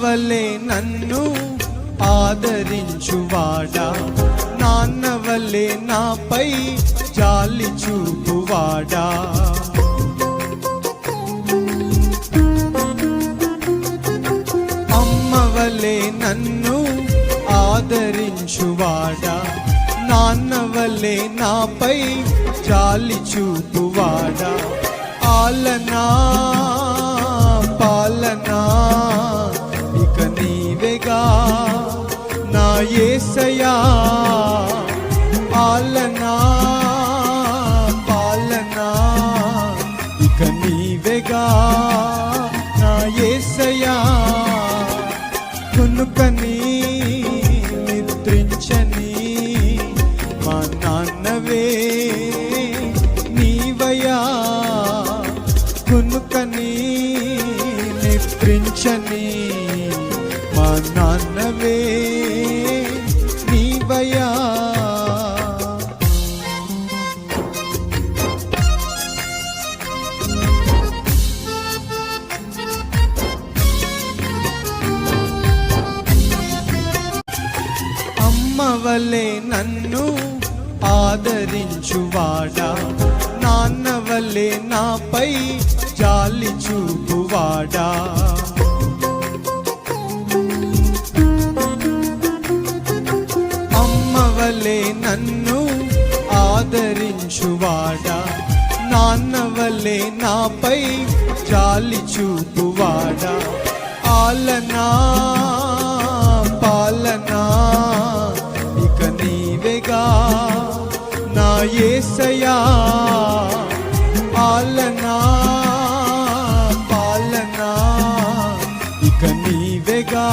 వలె నన్ను ఆదరించువాడా, నాన్న వలె నాపై జాలి చూపువాడా. అమ్మ వలె నన్ను ఆదరించువాడా, నాన్న వలె నాపై జాలి చూపువాడా. ఆలనా పాలనా ఇక నీవేగా నా యేసయ్యా. ఆలనా పాలనా ఇక నీవేగా నా యేసయ్యా. కునుకని నిద్రించని మా నాన్నవే నీవయ్యా. కునుకని నిద్రించని మా నాన్నవే నీవయ్యా. అమ్మ వలె నన్ను ఆదరించువాడా, నాన్న వలె నాపై జాలి చూపువాడా. అమ్మ వలె నన్ను ఆదరించువాడా, నాన్న వలె నాపై జాలి చూపువాడా. ఆలనా పాలనా ఇక నీవేగా నా యేసయ్యా. ఆలనా పాలనా ఇక నీవేగా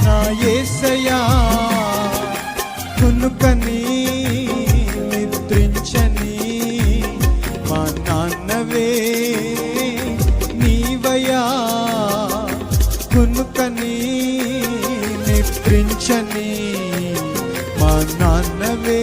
నా యేసయ్యా. కునుకని నిద్రించని మా నాన్నవే నీవయ్యా. కునుకని నిద్రించని మా నాన్నవే